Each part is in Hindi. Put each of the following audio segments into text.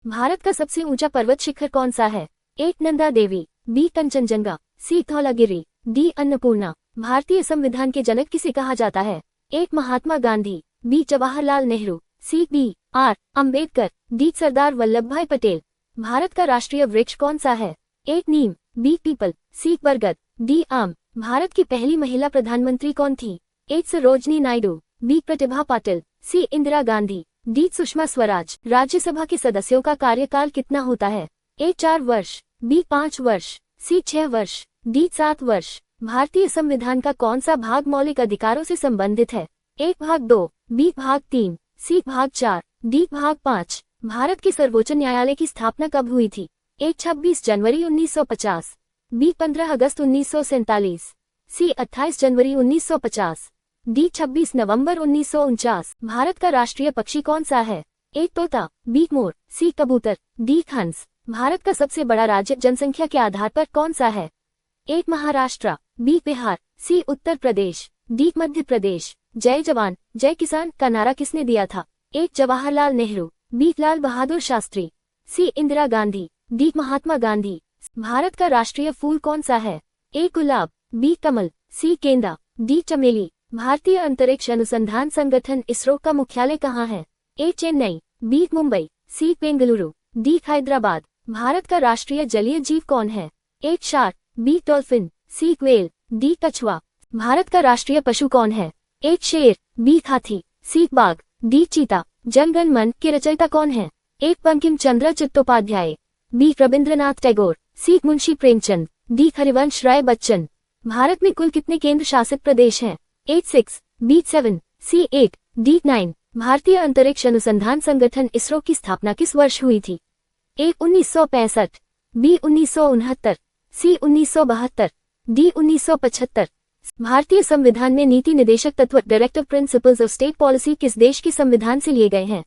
भारत का सबसे ऊंचा पर्वत शिखर कौन सा है? A. Nanda Devi, B. Kanchenjunga, C. Dhaulagiri, D. Annapurna. भारतीय संविधान के जनक किसे कहा जाता है? A. Mahatma Gandhi, B. Jawaharlal Nehru, C. B. R. Ambedkar, D. Sardar Vallabh Bhai Patel. Bharat का राष्ट्रीय वृक्ष कौन सा है? ए. नीम, बी. पीपल, सी. बरगद, डी. आम। भारत की पहली महिला प्रधानमंत्री कौन थी? ए. सरोजनी नायडू, बी. प्रतिभा पाटिल, सी. इंदिरा गांधी, डी. सुषमा स्वराज। राज्यसभा के सदस्यों का कार्यकाल कितना होता है? ए. 4 वर्ष, बी. 5 वर्ष, सी. 6 वर्ष, डी. 7 वर्ष। भारतीय संविधान का कौन सा भाग मौलिक अधिकारों से संबंधित है? ए. भाग 2, बी. भाग 3, सी. भाग 4, डी. भाग 5। भारत के सर्वोच्च न्यायालय की स्थापना कब हुई थी? ए. 26 जनवरी 1950, बी. 15 अगस्त 1947, सी. 28 जनवरी 1950, डी. 26 नवंबर 1949। भारत का राष्ट्रीय पक्षी कौन सा है? ए. तोता, बी. मोर, सी. कबूतर, डी. हंस। भारत का सबसे बड़ा राज्य जनसंख्या के आधार पर कौन सा है? ए. महाराष्ट्र, बी. बिहार, सी. उत्तर प्रदेश, डी. मध्य प्रदेश। जय जवान जय किसान का नारा किसने दिया था? ए. जवाहरलाल नेहरू, बी. लाल बहादुर शास्त्री, सी. इंदिरा गांधी, डी. महात्मा गांधी। भारत का राष्ट्रीय फूल कौन सा है? ए. गुलाब, बी. कमल, सी. गेंदा, डी. चमेली। भारतीय अंतरिक्ष अनुसंधान संगठन इसरो का मुख्यालय कहाँ है? A. Chennai, B. Mumbai, C. Bengaluru, D. Hyderabad. Bharat का राष्ट्रीय जलीय जीव कौन है? A. Shark, B. Dolphin, C. Whale, D. कछुआ। भारत का राष्ट्रीय पशु कौन है? ए. शेर, बी. हाथी, सी. बाघ, डी. चीता। जन गण मन के रचयिता कौन है? ए. बंकिम चंद्र चट्टोपाध्याय, बी. रविंद्रनाथ टैगोर, सी. मुंशी प्रेमचंद, डी. हरिवंश राय बच्चन। भारत में कुल कितने केंद्र शासित प्रदेश हैं? ए. 6, बी. 7, सी. 8, डी. 9। भारतीय अंतरिक्ष अनुसंधान संगठन इसरो की स्थापना किस वर्ष हुई थी? ए. 1965, बी. 1969, सी. 1972, डी. 1975। भारतीय संविधान में नीति निदेशक तत्व directive principles of state policy किस देश के संविधान से लिए गए हैं?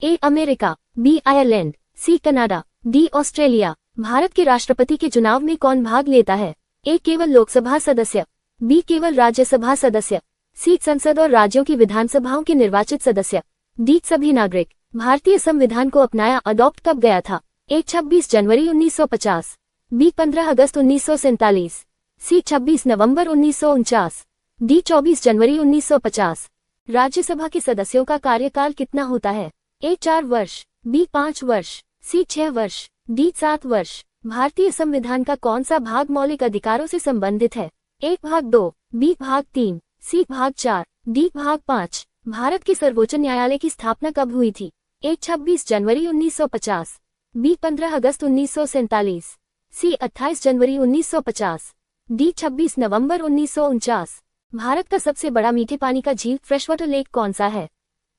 A. America, B. Ireland, C. Canada, D. Australia. Bharat के राष्ट्रपति के चुनाव में कौन भाग लेता है? ए. केवल लोकसभा सदस्य, बी. केवल राज्यसभा सदस्य, सी. संसद और राज्यों की विधानसभाओं के निर्वाचित सदस्य, डी. सभी नागरिक। भारतीय संविधान को अपनाया अडॉप्ट कब गया था? ए. 26 जनवरी 1950, बी. 15 अगस्त 1947, सी. 26 नवंबर 1949, डी. 24 जनवरी 1950। राज्यसभा के सदस्यों का कार्यकाल कितना होता है? ए. 4 वर्ष, बी. 5 वर्ष, सी. 6 वर्ष, डी. 7 वर्ष। भारतीय संविधान का कौन सा भाग मौलिक अधिकारों से संबंधित है? ए. भाग 2, बी. भाग 3, सी. भाग 4, डी. भाग 5। भारत के सर्वोच्च न्यायालय की स्थापना कब हुई थी? ए. 26 जनवरी 1950, बी. 15 अगस्त 1947, सी. 28 जनवरी 1950, डी. 26 नवंबर 1949। भारत का सबसे बड़ा मीठे पानी का झील फ्रेशवाटर लेक कौन सा है?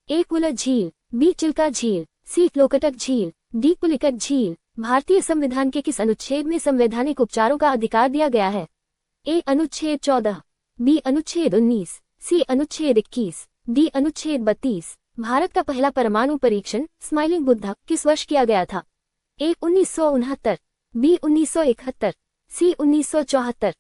ए. कुलर झील, बी. चिल्का झील, सी. लोकटक झील, डी. पुलिकट झील। भारतीय संविधान के किस अनुच्छेद में संवैधानिक उपचारों का अधिकार दिया गया है? ए. अनुच्छेद 14, बी. अनुच्छेद 19, सी. अनुच्छेद 21, डी. अनुच्छेद 32। भारत का पहला परमाणु परीक्षण स्माइलिंग बुद्धा किस वर्ष किया गया था? ए. 1969, बी. 1971, सी. 1974,